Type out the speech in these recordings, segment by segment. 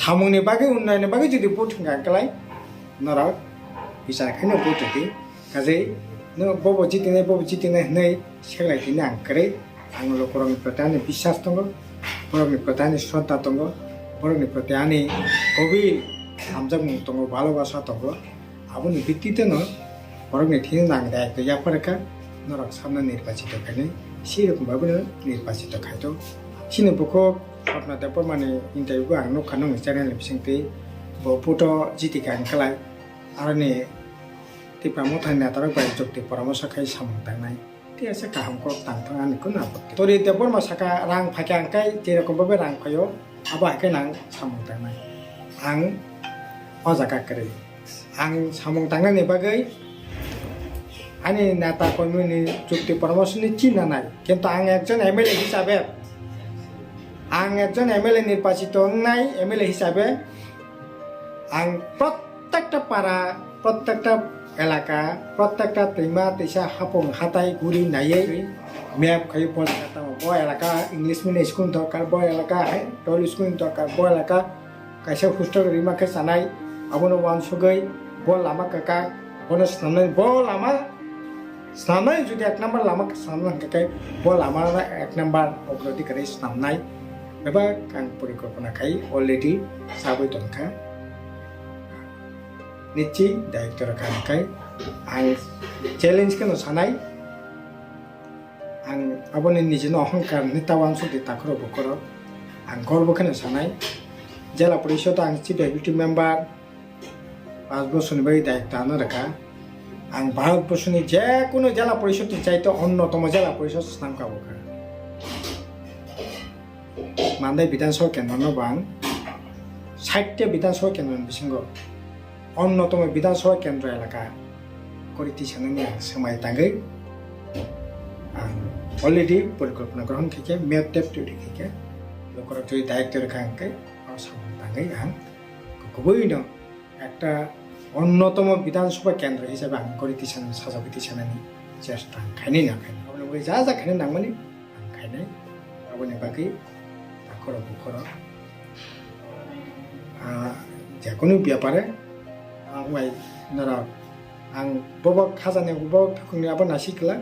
samungni bagi unnayoni bagi judi putung kangkalai norak bisa kena pututi kaze no bobo jitine nei seglai tini angkere ang lokorong pertani bisas tongo borokni pertani shraddha tongo borokni pertani kobi hamjak tongo bhalobasa tongo aboni bittite no borokni thini nang daikto yapareka norak samna nirbachito khaine serokom bhabe nirbachito khaito sini pokok apna te pormani interview ang nokhanong channel bisingti bo photo jitika angkalai arani tipamo thanya tarak bai jokti paramosa khai samung tangnai ti ase kaham ko tangthang ani kun apot tori te porma saka rang phakyang kai jerokom bhabe rang phayo aba ke nang samung tangnai ang ojaka kare ang samung tangnani bagai ani nata komuni jokti paramosa ni china nai kintu ang ekjon MLA hisabe ang ekjon MLA নির্বাচিত নাই MLA হিসাবে ang প্রত্যেকটা পাড়া প্রত্যেকটা এলাকা প্রত্যেকটা दैमा दैसा হাপং হাতাই গুড়ি নাইয়ে ম্যাপ খাই পড়াটা বয় এলাকা ইংলিশ মিডিয়াম স্কুল দরকার বয় এলাকা টল স্কুল দরকার বয় এলাকা কাইসা হুস্ট রিমাকে সানাই আবনো ওয়ান সুগৈ বল লামা কাকা বনো স্নানাই বল লামা স্নানাই যদি এক নাম্বার লামা স্নানাই কাকাই বল আমার এক নাম্বার অগ্রগতি স্নানাই एबा आं परिकल्पना खाई अलरेडी साबै दंखा निश्चय डाइरेक्टर खानाखाय आं चेलेन्ज खनो सानाय आं आबोनि निजेनो अहंकार नितावान सुदि ताखरो बखरो आं गर्व खनो सानाय जिल्ला परिषद आं चिफ डेपुटी मेम्बार 5 বছরनि बै दायित्व आनो रखा आं भारतबर्षनि जेकुनो जिल्ला परिषदनि चाइते अन्यतम जिल्ला परिषद नाम काबोखा Mandai বিধানসভা কেন্দ্র নবাং 60টা বিধানসভা কেন্দ্র বিসঙ্গ অন্যতম বিধানসভা কেন্দ্র এলাকা করিতি সানানি সময় তাঙ্গৈ অলরেডি পরিকল্পনা গ্রহণ থেকে মেয়র ডেপুটি থেকে লোকরা যদি দায়িত্ব রেখাঙ্কে তাঙ্গৈ আং গুবৈন একটা অন্যতম বিধানসভা কেন্দ্র হিসাবে আং করিতি সানানি সাজাবিতি সানানি চেষ্টা খাইনি না খাইনি আপনি যা যা খাইনি নাংমানি আং খাইনাই আপনি বাকি Koro bukoro, jakunu biapare, angwai nara, ang bobok khazane bobok phukungni abo nasikla,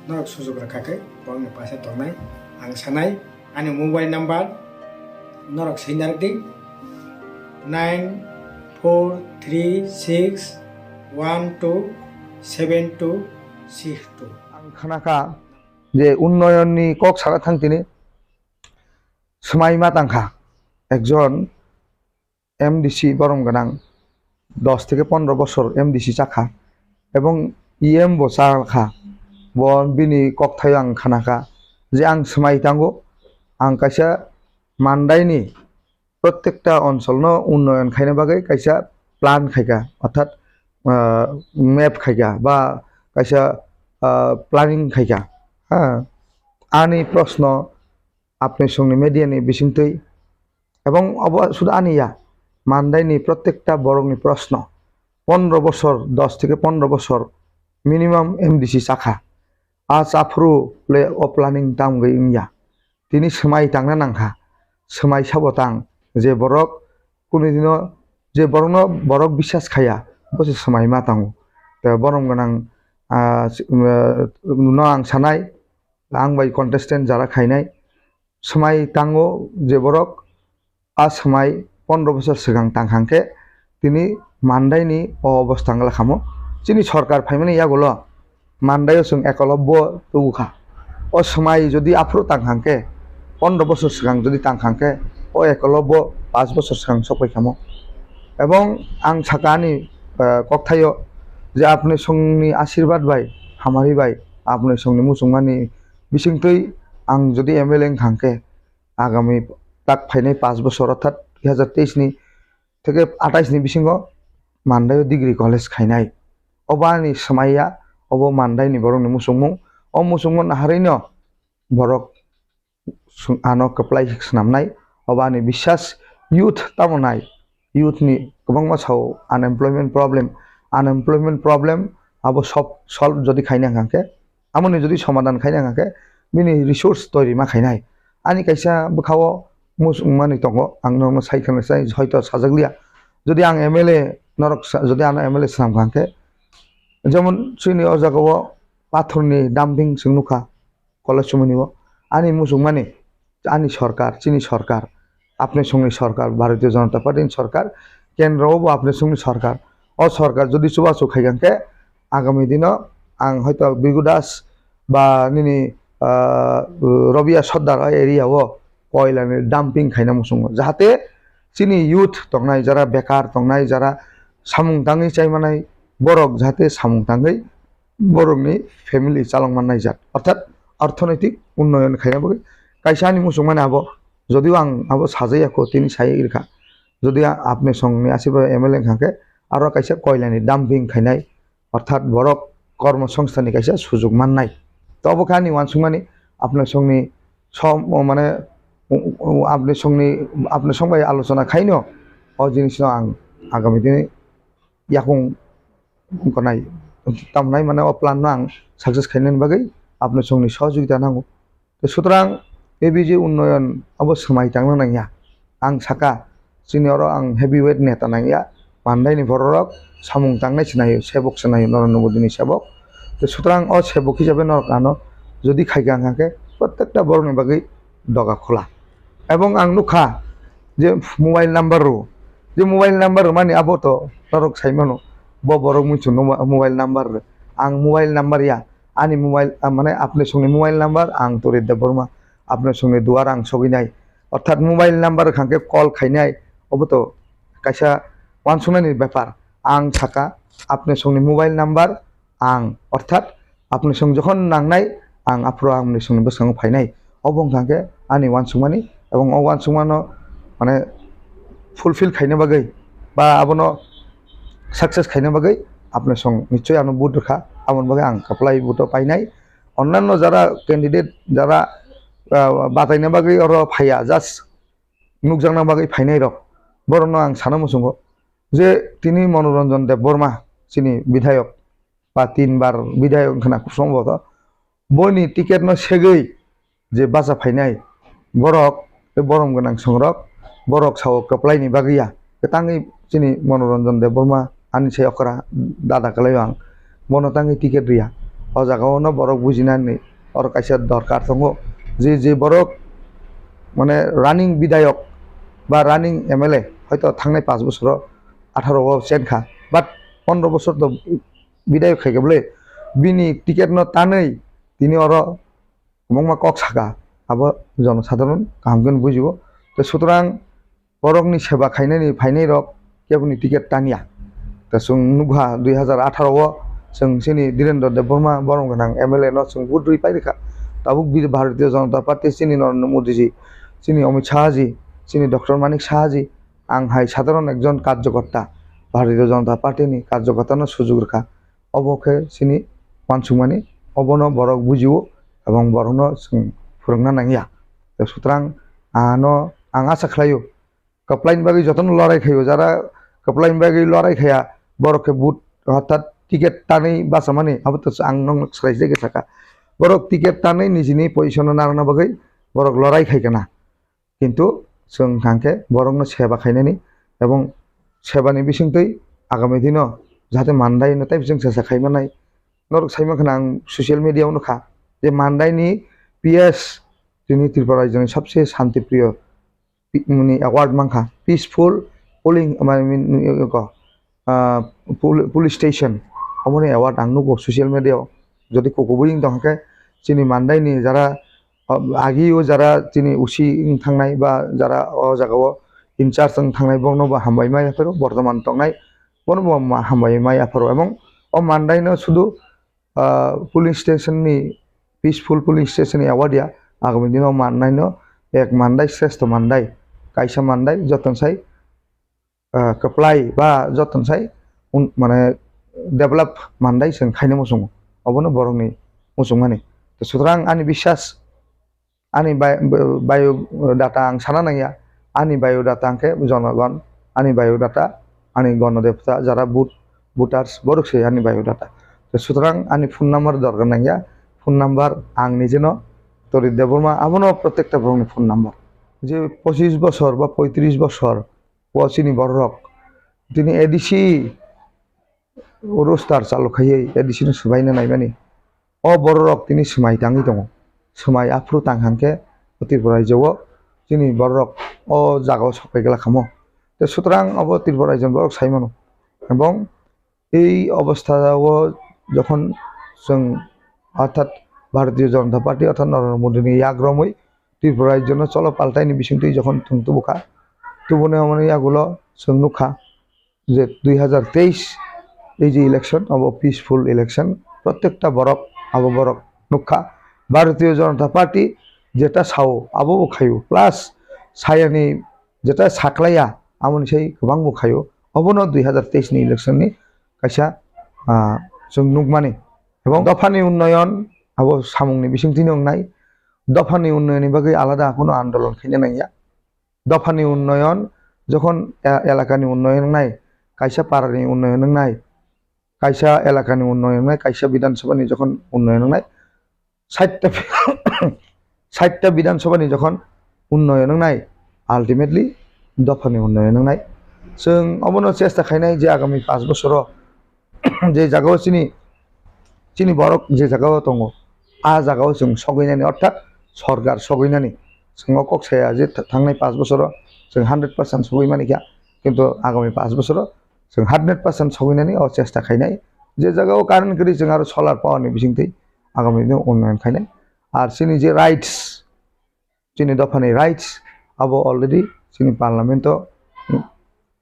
narak sujog rakhakai, bongni pase tongnai, ang sanai, ani mobile number, narak sinardi 9436127262. Ang khanaka je unnayonni kok sara thangtini Semaima tangkha একজন MDC বরম গানাং 10 থেকে 15 বছর MDC চাখা এবং EM bo চাখা bon bini kokthai ang khanaka যে আং সময় tango আং কাইসা মান্দাইনি প্রত্যেকটা অঞ্চল ন উন্নয়ন খাইনা বাগৈ কাইসা প্ল্যান খাইকা অর্থাৎ ম্যাপ খাইকা বা কাইসা প্ল্যানিং খাইকা হ্যাঁ আনি প্রশ্ন আপনি সঙ্গে মিডিয়ানি বিসিংতই এবং শুধু আনিয়া মান্দাইনি প্রত্যেকটা বরংনি প্রশ্ন 15 বছর 10 থেকে 15 বছর মিনিমাম MDC চাখা আজ আফরু প্লে ও প্ল্যানিং দাম গইয়া তিনি সময় টাংনা নাংখা সময় সাবতাং যে বরক কোনদিনও যে বরং বরক বিশ্বাস খায়া বসে সময় মাতাঙ্গ বরং গানাং আং সানাই আং বাই কন্টেস্টেন্ট যারা খাইনাই সময় টাঙ্গো যে বরক আজ সময় 15 বছর সিগাং টাংখাংকে তিনি মান্দাইনি অবস্থা খামো যিনি সরকার ফাইমানে ইয়াগুলো মান্দাইও जों একলব্য তবুখা ও সময় যদি আফ্রো টাংখাংকে 15 বছর সিগাং যদি টাংখাংকে ও একলব্য 5 বছর সিগাং সপাই খামো এবং আং সাকানি ককথাইও যে আপনি সঙ্গনি আশীর্বাদ বাই হামারি বাই আপনি সঙ্গনি মুসুমানি বিসিংতই আং যদি MLA খাংকে আগামী তাক ফাইনাই 5 বছর অর্থাৎ 2023 নি থেকে 28 নি বিসিংগ মান্দাইও ডিগ্রি কলেজ খাইনাই অবানি সমাইয়া অব মান্দাইনি বরংনি মুসুমু অ মুসুমু নাহারিন বরক আনো কপ্লাই নামনাই অবানি বিশ্বাস ইউথ তামনাই ইউথ নি গোबां মাসাও আনএমপ্লয়মেন্ট প্রবলেম আবো সব সলভ যদি খাইনা খাংকে আমনি যদি সমাধান খাইনা খাংকে বিনি রিসোর্স তৈরি মা খাইনাই আনি কাইসা বখাও মুসলমানই দङ आं नोंनो सायख'नोसै हयथ' साजागलिया যদি आं एमएलए नरक যদি आं एमएलए सामखांखे যেমন চিনি ও জায়গাও পাথরনি ডাম্পিং সিংনুখা কলেজ সমনিব আনি মুসলমানি আনি সরকার চিনি সরকার আপনি সঙ্গে সরকার ভারতীয় জনতা পার্টির সরকার কেন্দ্রও আপনি সঙ্গে সরকার ও সরকার যদি সুবাস খাইগাंखे আগামী দিনও आं হয়তো বিগু দাস বা নিনি रबिया सर्दार एरियाव कयलानि डाम्पिं खायना मुसुङो जाहाथे चिनि यूथ दंनाय जरा बेकार दंनाय जरा सामुं दाङै चाइमानाय बरक जाहाथे सामुं दाङै बरकनि फेमिली चालांमानाय जात अर्थात अर्थनैतिक उन्नयन खायना बगै कायसानि मुसुंमाने आबो যদিও आं आबो साजायाखो तिनि साय इरखा যদি আপনি সঙ্গে আসিবে एमएलए खांखे आरो कायसा कयलानि डाम्पिं खायनाय अर्थात बरक কর্মসংস্থানनि कायसा सुजुग माननाय तब खानी वानसुमानी आपने संगनी सम माने आपने संबाय आलोचना खाइनो अ जिनिस आं आगामी दिन याकुं गनाय तामनाय माने अ प्लान आं सक्सेस खाइनो बागै आपने संगनी सहयोगिता नांगौ तो सुतरां बेबिजे उन्नयन अब समाय थांनो नांगिया आं साका सिनियर आं हेभिवेट नेता नांगिया मान्दायनि बररक सामुं थांनाय सिनायो सेबक सिनायो नरेन्द्र मोदीनि सेबक तो सुतरां अ सेबक हिसाबै नरकानो যদি খাইগাंखे प्रत्येकटा बरनि बागै दगा खोला এবং आं नुखा जे मोबाइल नाम्बार माने आबो तो नरक साइमानो बरक मिथु मोबाइल नाम्बार आं मोबाइल नाम्बार या आनि मोबाइल माने आपने संगे मोबाइल नाम्बार आं तोरे देबरमा आपने संगे दुआर आं सगिनाय अर्थात मोबाइल नाम्बार खांखे कल खाइनाय अब तो कायसा वानसुनायनि बेपार आं साका आपने संगे मोबाइल नाम्बार आं अर्थात आपने संगे जखन नांनाय आं आफ्रो आंनि संगे बसखां फायनाय अबं खांखे आनि वानसुमानि एवं अ वानसुमानो माने फुलफिल खायनो बागै बा आबनो सक्सेस खायनो बागै आपने सं निश्चय आनो बुट रखा आमन बागै आं कप्लाय बुट पाइनाय अन्नान्य जारा कैंडिडेट जारा बातायनो बागै अर फाया जास्ट नुकजांना बागै फायनाय र बरनो आं सानो मुसुंगो जे तिनि मनोरंजन देव बर्मा चिनि विधायक बा 3 बार विधायक खना संभवत बयनि टिकेट न सेगै जे बाजा फायनाय बरक बे बरम गोनां संरक बरक साव कप्लायनि बागैया ताङै चिनि मनोरंजन देव बर्मा आनि सायकरा दादा कलाय आं बनो ताङै टिकेट रिया अ जागावनो बरक बुजिनानै और कायसा दरकार दङ जे बरक माने रानिं विधायक बा रानिं एमएलए हयতো थांनाय 5 বছর 18 सेनखा बाट 15 বছর तो विधायक खायगबले बिनि टिकेट न तानै তিনি অর মংমা কক সাকা আবো জনসাধারণ কামগন বুঝিব তো সুতরাং বরকনি সেবা খাইনাयनि ফাইনাय रक केबनि टिकेट तानिया तो जों नुगा 2018 जों सिनि धीरेन्द्र देव बर्मा बरम गोनां एमएलए न जों बुद्रुइ पाइरेखा ताबुक भारतीय जनता पार्टी सिनि नरेन्द्र मोदी जी सिनि अमित शाह जी सिनि डॉक्टर मानिक शाह जी आं हाय साधारण एकजन कार्यकर्ता भारतीय जनता पार्टीनि कार्यकर्तानो सुजुग रखा अबके सिनि मानसुमानि अबनो बरक बुझियो एवं बरनो जों फोरोंना नांगिया तो सुतरां आनो आं आसा खालायो कप्लायनि बागै जतन लड़ाई खायो जारा कप्लायनि बागै लड़ाई खाया बरके बुट अर्थात टिकेट तानै बासा माने अब तो आं नंग सरायजे गेसाका बरक टिकेट तानै निजिनि पजिशन नारना बागै बरक लड़ाई खायगोना किन्तु जों खांखे बरकनो सेवा खायनायनि एवं सेवानि बिसिंतै आगामी दिनाव जाहाथे मानदाय नताय जों सेसा खायमानाय नरक साइमाखना आं सोशल मीडिया नुखा जे मानदायनि पीएस जोंनि त्रिपुरा राज्योनि सबसे शांति प्रिय मुनि अवार्ड मांखा पीसफुल पोलिंग पुलिस स्टेशन हमने अवार्ड आं नुगो सोशल मीडिया जदि कोकोबुइं दंखे चिनि मानदायनि जारा आगियो जारा चिनि उसी थांनाय बा जारा अ जागाव इनचार्ज थांनाय बंनो बा हामबायमाय आफोर बर्तमान तंनाय बनो हामबायमाय आफोर एवं अ मानदायनो सुदु पुलिस स्टेशन नि पीसफुल पुलिस स्टेशन अवार्ड या आगामी दिनाव माननायनो एक मानदाय श्रेष्ठ मानदाय कायसा मानदाय जतनसाय कप्लाय बा जतनसाय माने डेभलप मानदाय जों खायनो मुसुं अबनो बरंनि मुसुंमानि तो सुतरां आंनि विश्वास आंनि बायो डाटा आं साना नांगिया आंनि बायो डाटा आंखे जनगण आंनि बायो डाटा आंनि गणदेवता जारा बुटार्स बरकसे आंनि बायो डाटा तो सुतरां आंनि फोन नम्बर दरकार नांगिया फोन नम्बर आं निजेनो तोरि देवबर्मा आबनो प्रत्येकटा बरंनि फोन नम्बर যে 25 বছর বা 35 বছর চিনি বড়রক তিনি এডিসি রোস্টার চালু খাইयै এডিসিनो सुबायनो नायमानि बड़रक তিনি सोमाय दाङै दङ सोमाय आफ्रु तांहांके त्रिपुरा रायजोआव जोंनि बड़रक জায়গাও सफायगला खामो তো সুতরাং ত্রিপুরা রাজ্য বড় সাইমানো এবং এই অবস্থাও যখন जों অর্থাৎ ভারতীয় জনতা পার্টি অর্থাৎ নরেন্দ্র মোদীनि আগ্রমই ত্রিপুরা রাজ্যनो চলো পাল্টাইনি বিসংতি যখন তুবুখা তুবনে মানে আগুলো जों नुखा যে 2023 এই যে ইলেকশন পিসফুল ইলেকশন প্রত্যেকটা বরক বরক নুখা ভারতীয় জনতা পার্টি যেটা সাও খাইও প্লাস সায়ানি যেটা সাকলাইয়া আমন সেই गोबां खायो अबनो 2023 नि इलेक्शननि कायसा जों नुगमानि এবং দফানি উন্নয়ন সামুংनि बिसिंथि नंनाय দফানি উন্নয়নनि बागै आलादा কোনো आन्दोलन खायनो नाया দফানি উন্নয়ন যখন এলাকাनि উন্নয়न नाय कायसा पारानि उन्नयन नाय कायसा एलाकानि उन्नयन नाय कायसा विधानसभानि जखन उन्नयन नाय 60टा विधानसभानि जखन उन्नयन नाय आल्टिमेटलि दफानि उन्नयन नाय जों अबनो चेष्टा खायनाय जे आगामी 5 बोसोराव जे जागायाव चिनि बरक जे जागायाव दङ आ जागायाव जों सगैनानै अर्थात सरकार सगैनानै जों कक्साया जे थांनाय 5 बोसोराव जों 100% सगैमानिखा किन्तु आगामी 5 बोसोराव जों 100% सगैनानै चेष्टा खायनाय जे जागायाव कारेन्ट करि जों आरो सलार पावारनि बिथिंथि आगामी उन्नयन खायनाय आरो जोंनि जे राइट्स जोंनि दफानि राइट्स अलरेडि जोंनि पार्लामेन्टआव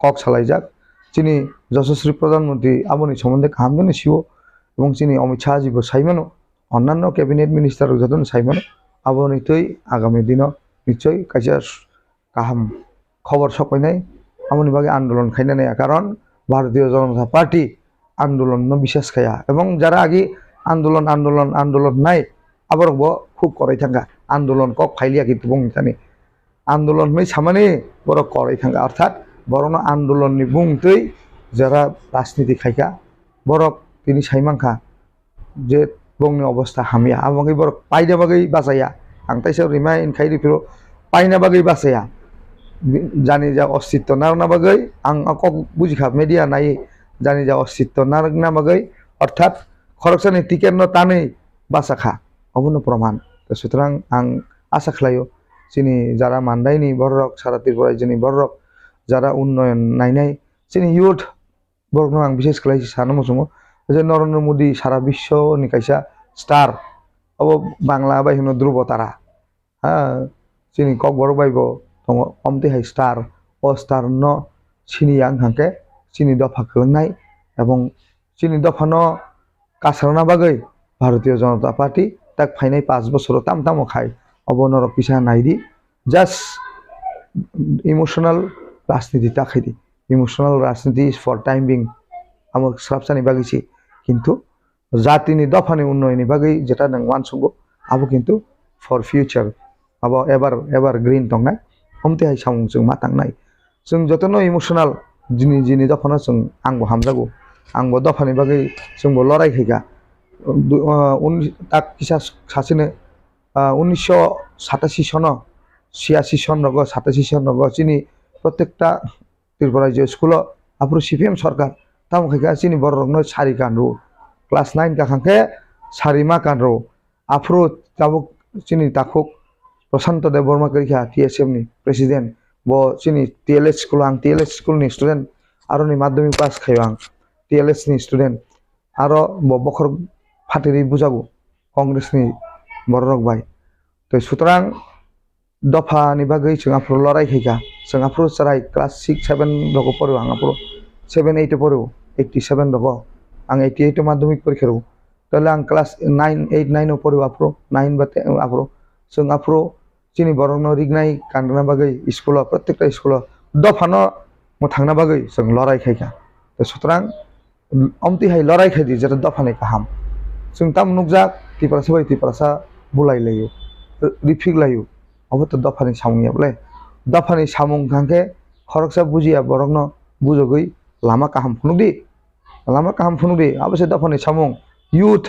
कक सालायजाक जोंनि यशस्वी प्रधानमन्त्री आबोनि सोमोन्दै गाहामजों सिव এবং जोंनि अमित शाह जीबो सायमानो अन्यान्य कैबिनेट मिनिस्टार जतन सायमानो आबोनि थै आगामी दिनाव निश्चय कायसा गाहाम खबर सफैनाय आबोनि बागै आन्दोलन खायनो नाया कारण भारतीय जनता पार्टी आन्दोलन বিশ্বাস खाया এবং যারা আগে आन्दोलन নাই আবারও খুব করাই থাকা आन्दोलन কক ফাইলিয়া কিন্তু বংতানি आन्दोलन मै सामाने बर করাই থাকা অর্থাৎ বরণ आन्दोलननि बुंतै যারা রাজনীতি খাইকা বরক তিনি সাইমাंखा जे बंनि अवस्था हामिया आमागै बर पाइना बागै बासाया आं ताइसे रिमाइन खाइरि फिरो पाइना बागै बासाया जानि जा अस्तित्व नारना बागै आं कक बुजिखा मीडिया नाय जानि जा अस्तित्व नारना बागै अर्थात खरकसानि टिकेट न तानै बासाखा अबनो प्रमाण तो सुतरां आं आशा खालायो जोंनि जारा मान्दायनि बररक सारा त्रिपुरा रायजोनि बररक जारा उन्नयन नायनाय जोंनि युथ बरकनो आं बिसेस खालाय सानो मसङो যে নরেন্দ্র মোদী সারা বিশ্বनि कायसा स्टार बांला बायनो ध्रुव तारा जोंनि कक बर बायब दङ अमतिहाय स्टार स्टार न सिनि आंहांके सिनि दफाखौ नाय এবং सिनि दफानो कासारना बागै भारतीय जनता पार्टी ताक फाइनाय 5 बोसोर ताम खाय अबनर पिसा नायदि जास्ट इमोशनल राजनीति ताखैदि इमोशनल राजनीति इज फर टाइम बिंग आमो स्राबसानि बागैसि किन्तु जातिनि दफानि उन्नयननि बागै जेटा नों वानसंगो आबो किन्तु फर फ्यूचर आबो एबार ग्रीन दंनाय हमतेहाय सामुं जों मा थांनाय जों जतनो इमोशनल जिनि दफाना जों आंबो हामजागौ आंबो दफानि बागै जोंबो लरायखैगा ताक किसा सासेनो 1987 सन 86 सन रग 87 सन रग चिनि प्रत्येकटा त्रिपुरा राज्य स्कुल आप्रो सीपीएम सरकार ताम खायगा चिनि बररकनो सारि कानरु क्लास 9 का खांखे सारिमा कानरु आफ्रो ताबो चिनि ताखुक प्रशांत देवबर्मा करिखा टीएसएम नि प्रेसिडेंट बो चिनि टीएलएस स्कुल आं टीएलएस स्कुल नि स्टूडेंट आरो नि माध्यमिक पास खायो आं टीएलएस नि स्टूडेंट आरो बखर फाटेरि बुजागु कांग्रेस नि बररक बाय तो सुतरां दफा नि बागै जों आफ्रो लराय खायगा जों आफ्रो सराय क्लास 6 7 रग परो आं आफ्रो 7 8 परो 87 रग आं 88 माध्यमिक परीक्षा रो तले आं क्लास 9 8 9 परो आफ्रो 9 बाते आफ्रो जों आफ्रो चिनि बरनो रिगनाय कानना बागै स्कुल प्रत्येकटा स्कुल दफानो म थांना बागै जों लराय खायगा तो सुतरां अमतिहाय लराय खायदि जेटा दफानि गाहाम जों ताम नुकजा तिपरासा बाय तिपरासा बुलाय लायो रिफिक लायो अब तो दफानि सामुंयाबले दफानि सामुं खांखे खरकसा बुजिया बरकनो बुजगै Lama kaham phunudi abase dafani samung youth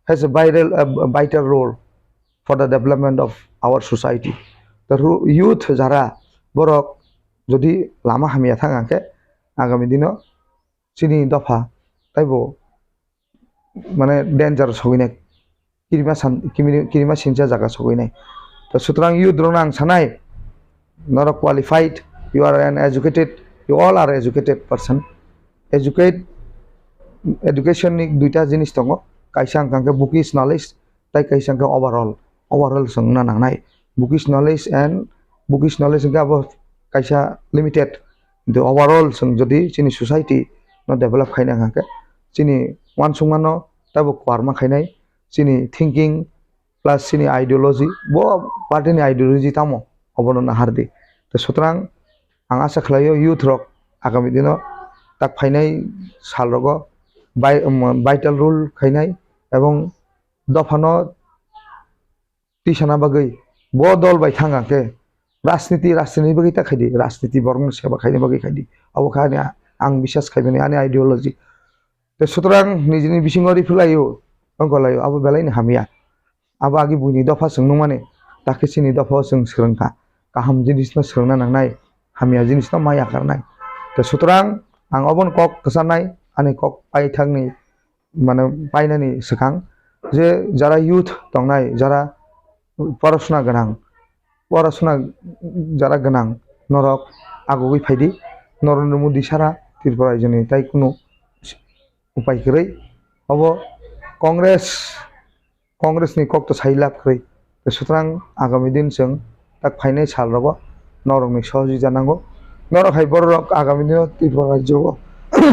has a vital role for the development of our society youth যারা borok যদি lama hamia thangangke agami dino chini dofa taibo মানে danger sogine kirima sincha jaga sogine to sutrang youth rong ang sanai not qualified, you are an educated, you all are educated person. Education ni duita jinis tongo kaisa angkangke bookish knowledge tai kaisa angka overall sengna nangnai bookish knowledge angka abo kaisa limited the overall seng jodi chini society no develop khaina angke chini wansungmano tabo kwarma khainai chini thinking plus chini ideology bo party ni ideology tamo obono na hardi to sutrang ang asa khlayo youth rok agami dino tak phainai sal rogo vital rule khainai ebong dofano tisana bagai bo dol bai thangake রাজনীতি bagui ta khaidi রাজনীতি borong seba khaini bagui khaidi abo khani ang biswas khaibani ani ideology te sutrang nijini bisingori phulayo ongkolayo abo belaini hamia abo agi buni dofa sengnu mane take sini dofa seng srengka kaham jinis no srengna nangnai hamia jinis no maya karnai te sutrang ang obon kok kesanai ani kok pai thangni মানে পাইনানি সেখাং যে যারা youth দংনাই যারা পড়াশোনা যারা গোনাं নরক আগগৈ ফাইদি নরেন্দ্र मोदी সারা ত্রিপুরা রাজ্যনি তাই কোনো উপায় করেই হব কংগ্রেসনি কক্ত সাইলাপ করেই সুতরাং আগামী দিন जों তাক ফাইনাই সাল রব নরকনি সহযোগী জানাঙ্গো নরক হাই বড় আগামী দিন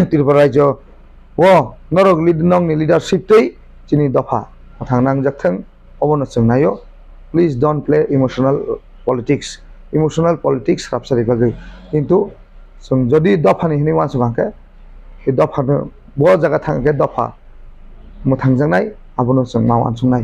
ত্রিপুরা রাজ্য ও নরক নংনি লিডারशिप তৈ চিনি দফা থাংনাং জাকথों অবনো जोंनायो please don't play emotional politics राबसारि बागै किन्तु जों जदि दफानि हिनि वानस बांके ए दफानो बो जागा थांके दफा मोथांजोंनाय आबनो जों मावानसुंनाय